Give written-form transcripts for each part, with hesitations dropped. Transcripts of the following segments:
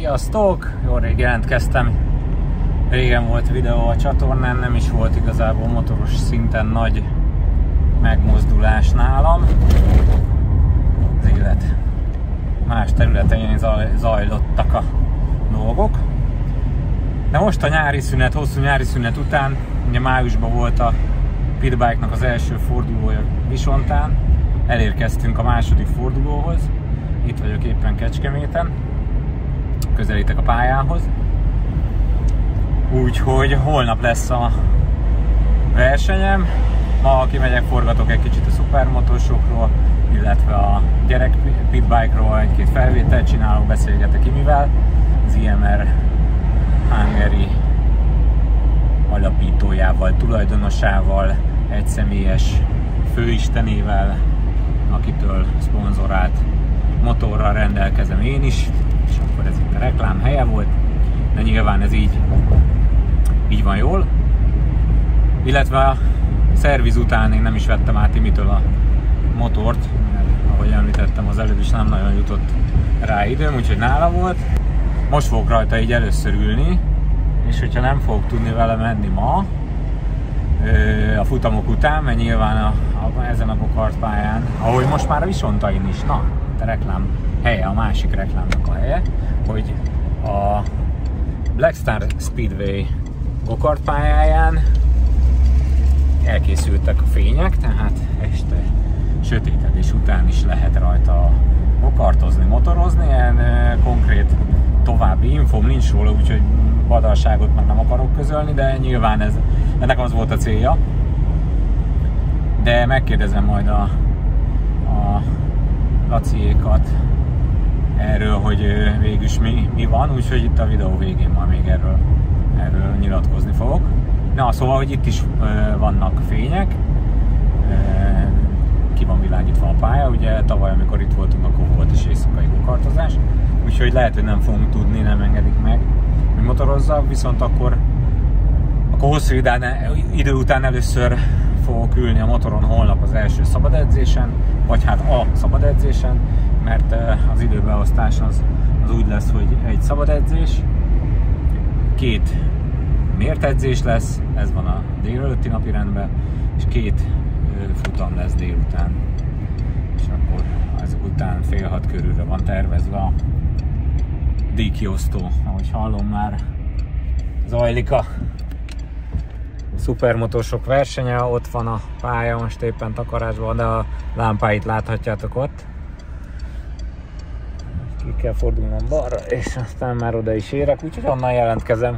Sziasztok! Jó rég jelentkeztem. Régen volt videó a csatornán, nem is volt igazából motoros szinten nagy megmozdulás nálam. Az élet más területein zajlottak a dolgok. De most a nyári szünet, hosszú nyári szünet után, ugye májusban volt a pitbike-nak az első fordulója Visontán, elérkeztünk a második fordulóhoz. Itt vagyok éppen Kecskeméten, közelítek a pályához. Úgyhogy holnap lesz a versenyem. Ma kimegyek, forgatok egy kicsit a szupermotosokról, illetve a gyerek pitbike-ról, egy-két felvételt csinálok, beszélgetek Imivel, az IMR Hungary alapítójával, tulajdonosával, egyszemélyes főistenével, akitől szponzorált motorral rendelkezem én is, és akkor ez itt a reklám helye volt, de nyilván ez így van jól. Illetve a szerviz után én nem is vettem át Imitől a motort, mert ahogy említettem az előbb is nem nagyon jutott rá időm, úgyhogy nála volt. Most fogok rajta így először ülni, és hogyha nem fogok tudni vele menni ma, a futamok után, mert nyilván ezen a gokartpályán, ahogy most már a Visontain is, na, a reklám helye, a másik reklámnak a helye, hogy a Black Star Speedway gokartpályáján elkészültek a fények, tehát este sötétedés után is lehet rajta gokartozni, motorozni. Ilyen konkrét további infóm nincs róla, úgyhogy badalságot meg nem akarok közölni, de nyilván ennek az volt a célja. De megkérdezem majd a Laciékat erről, hogy végülis mi van, úgyhogy itt a videó végén már még erről nyilatkozni fogok. Na, szóval, hogy itt is vannak fények, ki van világítva a pálya, ugye tavaly, amikor itt voltunk, akkor volt is éjszakai gokartozás, úgyhogy lehet, hogy nem fogunk tudni, nem engedik meg, hogy motorozzak, viszont akkor hosszú idő után először fogok ülni a motoron holnap az első szabad edzésen, vagy hát a szabad edzésen, mert az időbeosztás az úgy lesz, hogy egy szabad edzés, 2 mért edzés lesz, ez van a délelőtti napi rendben, és 2 futam lesz délután. És akkor ezek után fél 6 körülre van tervezve a díjkiosztó. Ahogy hallom, már zajlik a szupermotosok versenye, ott van a pálya, most éppen takarásban, de a lámpáit láthatjátok ott. Ki kell fordulnom balra, és aztán már oda is érek, úgyhogy onnan jelentkezem.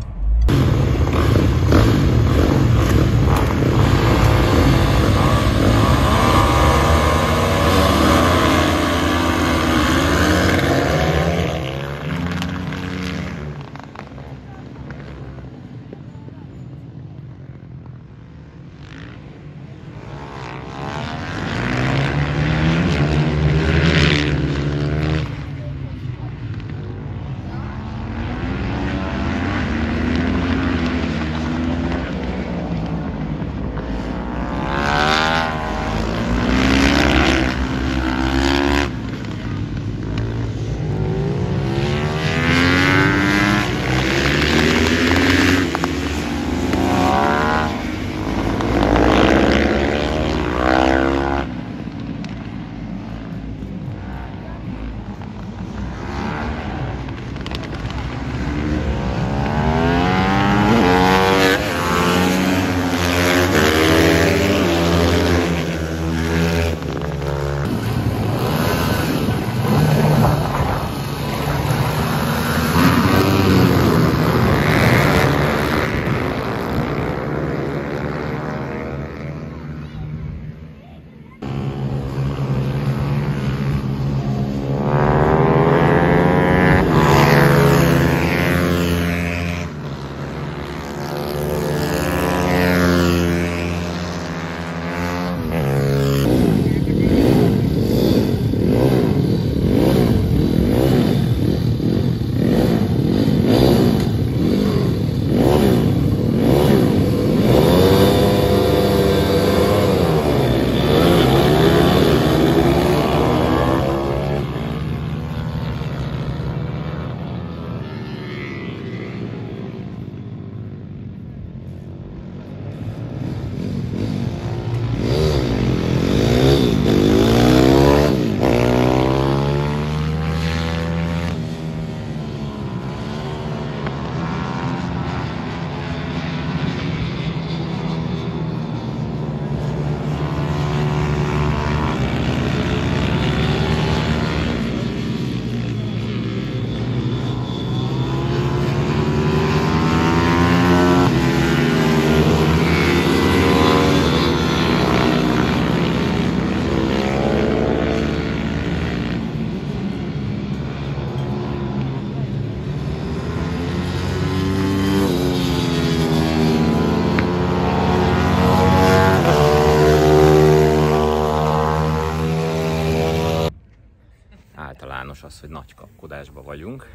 adásban vagyunk.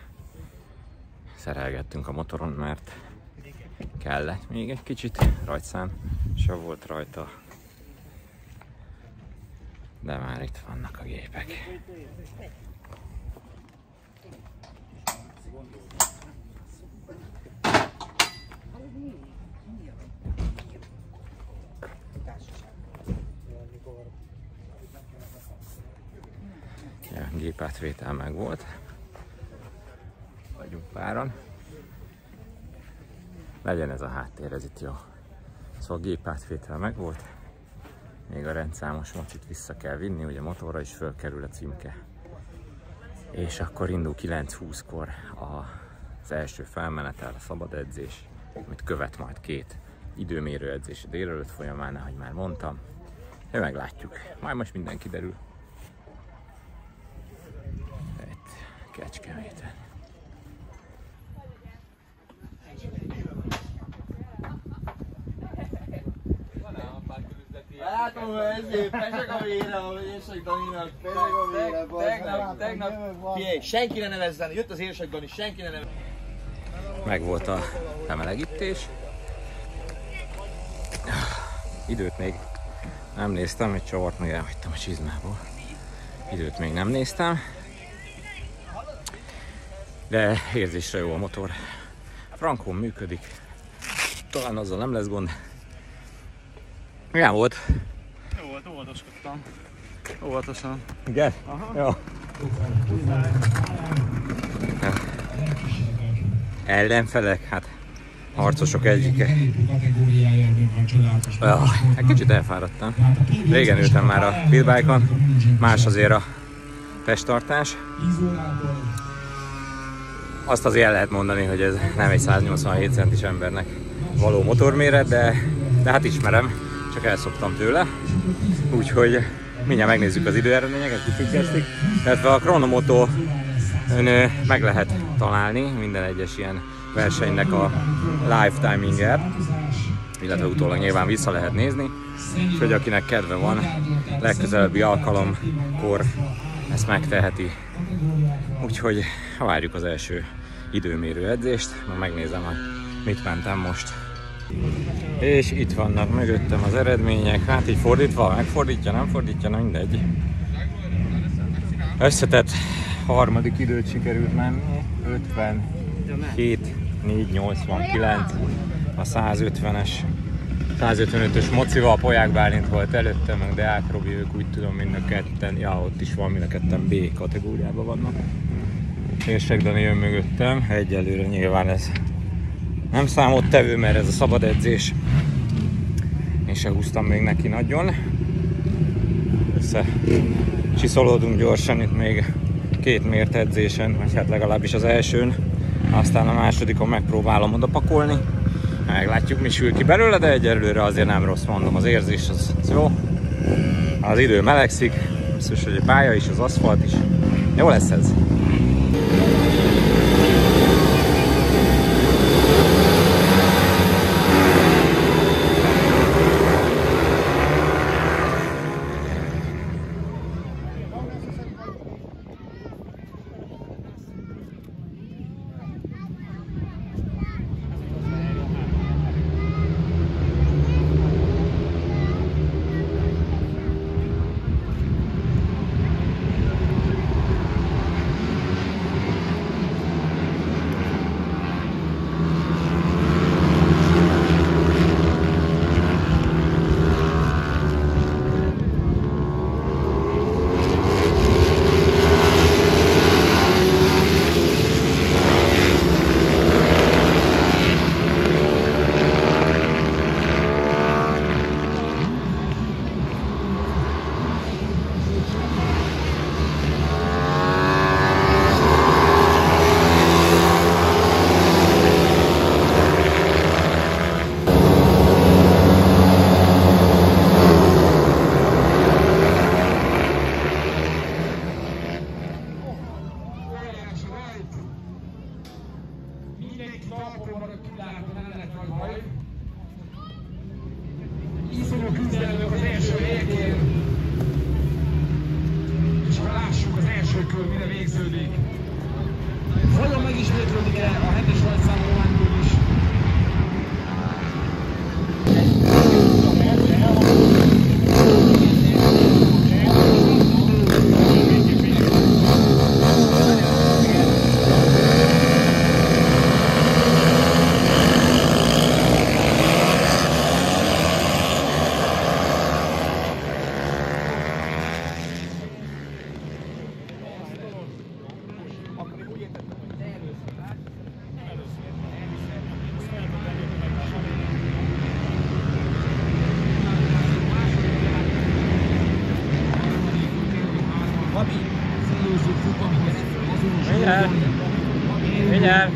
Szerelgettünk a motoron, mert kellett még egy kicsit, rajtszám se volt rajta. De már itt vannak a gépek. Ja, gépátvétel meg volt. Vagyunk páran. Legyen ez a háttér, ez itt jó. Szóval a gépátvétel meg volt. Még a rendszámos mocsit vissza kell vinni, ugye motorra is fölkerül a címke. És akkor indul 9:20-kor az első felmenetel, a szabad edzés, amit követ majd 2 időmérő edzés a délelőtt folyamán, ahogy már mondtam. De meglátjuk. Majd most minden kiderül. Itt Kecskeméten. Látom, ezért pesek a vére, ahogy Érsek Daninak. Tegnap. Figyelj, senki ne nevezzen, jött az Érsek Dani, senki ne nevezzen. Meg volt a bemelegítés. Időt még nem néztem, egy csavart meg elhagytam a csizmából. Időt még nem néztem. De érzésre jó a motor. Frankon működik. Talán azzal nem lesz gond. Milyen volt? Jó volt, óvatoskodtam. Óvatosan. Igen? Aha. Jó. Ellenfelek? Hát harcosok egyike. Egy kicsit elfáradtam. Régen ültem már a Speedbike-on. Más azért a testtartás. Azt azért el lehet mondani, hogy ez nem egy 187 centis embernek való motorméret, de hát ismerem. Csak elszoktam tőle, úgyhogy mindjárt megnézzük az időeredményeket, kifüggesztik. Illetve a Chronomoto meg lehet találni minden egyes ilyen versenynek a live timingert, illetve utólag nyilván vissza lehet nézni, úgyhogy akinek kedve van, legközelebbi alkalomkor ezt megteheti. Úgyhogy várjuk az első időmérő edzést, ma megnézem, hogy mit mentem most. És itt vannak mögöttem az eredmények, hát így fordítva, megfordítja, nem fordítja, na mindegy. Összetett harmadik időt sikerült menni, 57.489, a 155-ös mocival, Poják Bálint volt előtte, meg Deák Robi, ők úgy tudom mind a ketten, ja ott is van, mind a ketten B kategóriában vannak. Érsek Dani jön mögöttem, egyelőre nyilván ez nem számottevő, mert ez a szabad edzés. Én se húztam még neki nagyon. Csiszolódunk gyorsan itt még 2 mért edzésen, vagy hát legalábbis az elsőn. Aztán a másodikon megpróbálom oda pakolni. Meglátjuk, mi sül ki belőle, de egyelőre azért nem rossz, mondom, az érzés az jó. Az idő melegszik, biztos, hogy a pálya is, az aszfalt is. Jó lesz ez. Iszonyú küzdelmök az első helyekért, és ha lássuk az első kör mire végződik. Figyelj!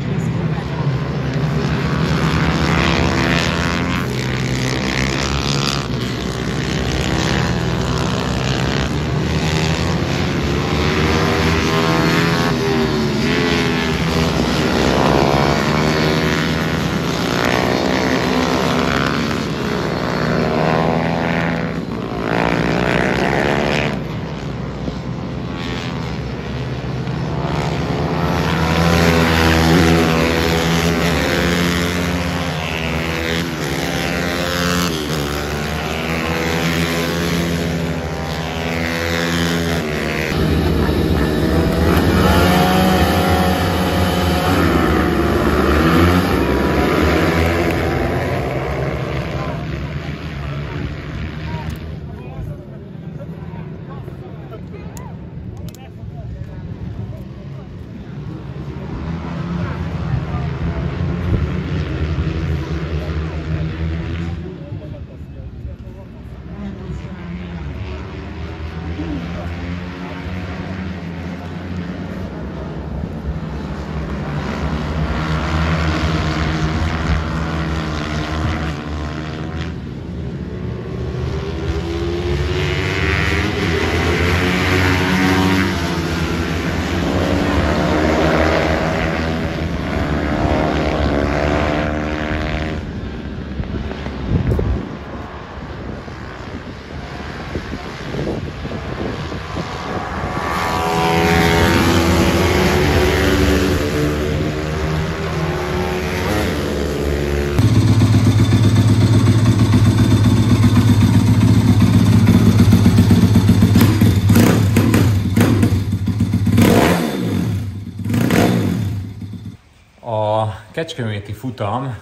A kecskeméti futam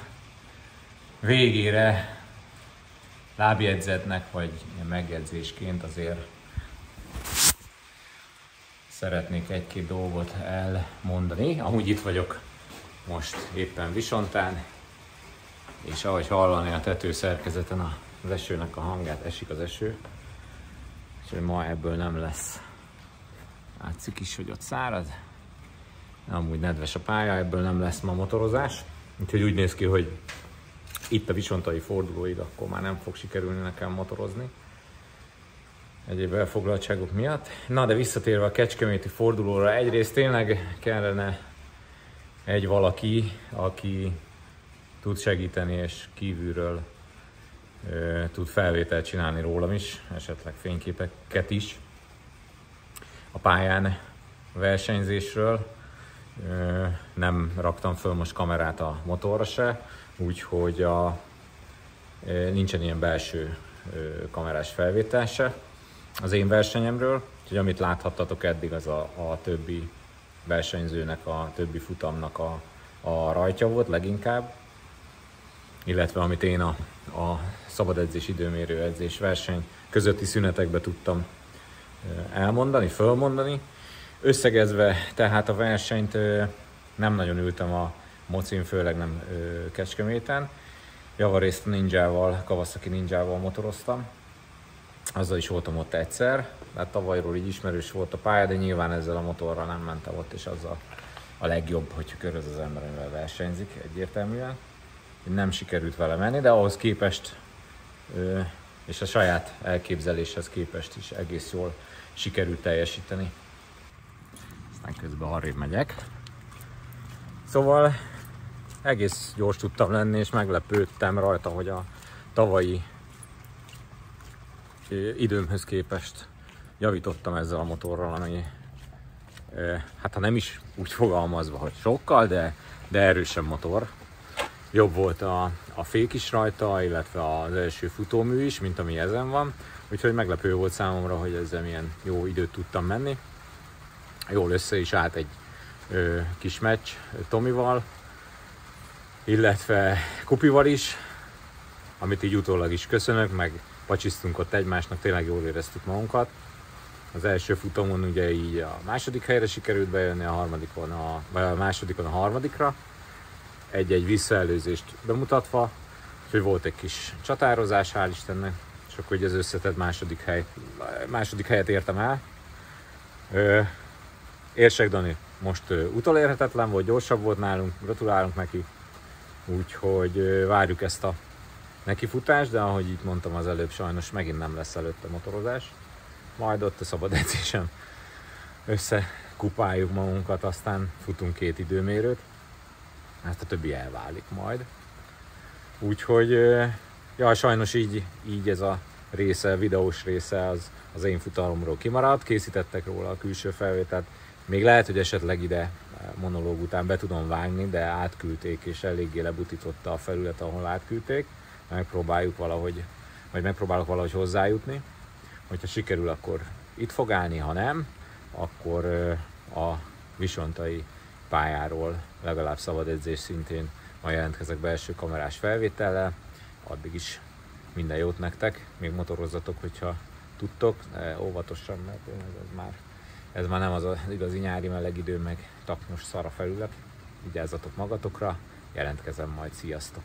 végére lábjegyzetnek, vagy megjegyzésként azért szeretnék egy-két dolgot elmondani. Amúgy itt vagyok most éppen Visontán, és ahogy hallani a tetőszerkezeten az esőnek a hangját, esik az eső, és ma ebből nem lesz. Látszik is, hogy ott szárad. Amúgy nedves a pálya, ebből nem lesz ma motorozás. Úgyhogy úgy néz ki, hogy itt a visontai fordulóig akkor már nem fog sikerülni nekem motorozni. Egyéb elfoglaltságok miatt. Na de visszatérve a kecskeméti fordulóra, egyrészt tényleg kellene egy valaki, aki tud segíteni és kívülről tud felvételt csinálni rólam is, esetleg fényképeket is a pályán a versenyzésről. Nem raktam föl most kamerát a motorra se, úgyhogy nincsen ilyen belső kamerás felvétel se az én versenyemről. Úgyhogy amit láthattatok eddig, az a többi versenyzőnek, a többi futamnak a rajtja volt leginkább, illetve amit én a szabad edzés, időmérő edzés verseny közötti szünetekbe tudtam elmondani, fölmondani. Összegezve tehát a versenyt nem nagyon ültem a mocin, főleg nem Kecskeméten. Javarészt a Ninjával, Kawasaki Ninjával motoroztam. Azzal is voltam ott egyszer, tehát tavalyról így ismerős volt a pálya, de nyilván ezzel a motorral nem mentem ott, és az a legjobb, hogyha köröz az ember, amivel versenyzik egyértelműen. Nem sikerült vele menni, de ahhoz képest és a saját elképzeléshez képest is egész jól sikerült teljesíteni. Aztán közben arrébb megyek. Szóval egész gyors tudtam lenni, és meglepődtem rajta, hogy a tavalyi időmhöz képest javítottam ezzel a motorral, ami hát ha nem is úgy fogalmazva, hogy sokkal, de erősebb motor. Jobb volt a fék is rajta, illetve az első futómű is, mint ami ezen van. Úgyhogy meglepő volt számomra, hogy ezzel milyen jó időt tudtam menni. Jól össze is állt egy kis meccs Tomival, illetve Kupival is, amit így utólag is köszönök, meg pacsisztunk ott egymásnak, tényleg jól éreztük magunkat. Az első futamon ugye így a második helyre sikerült bejönni, a másodikon a harmadikra. Egy-egy visszaelőzést bemutatva, úgyhogy volt egy kis csatározás, hál' Istennek, és akkor így az összetett második helyet értem el. Érsek Dani most utolérhetetlen volt, gyorsabb volt nálunk, gratulálunk neki. Úgyhogy várjuk ezt a nekifutást, de ahogy itt mondtam az előbb, sajnos megint nem lesz előtte motorozás. Majd ott a szabad edzésen összekupáljuk magunkat, aztán futunk 2 időmérőt. Hát a többi elválik majd. Úgyhogy ja, sajnos így ez a része, videós része az én futalomról kimaradt. Készítettek róla a külső felvételt. Még lehet, hogy esetleg ide monológ után be tudom vágni, de átküldték, és eléggé lebutította a felület, ahol átküldték. Megpróbáljuk valahogy, vagy megpróbálok valahogy hozzájutni. Hogyha sikerül, akkor itt fog állni, ha nem, akkor a visontai pályáról legalább szabad edzés szintén majd jelentkezek belső kamerás felvétellel. Addig is minden jót nektek, még motorozzatok, hogyha tudtok, óvatosan, mert ez már nem az igazi nyári meleg idő, meg taknyos szar a felület. Vigyázzatok magatokra, jelentkezem majd, sziasztok!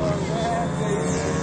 Oh, man.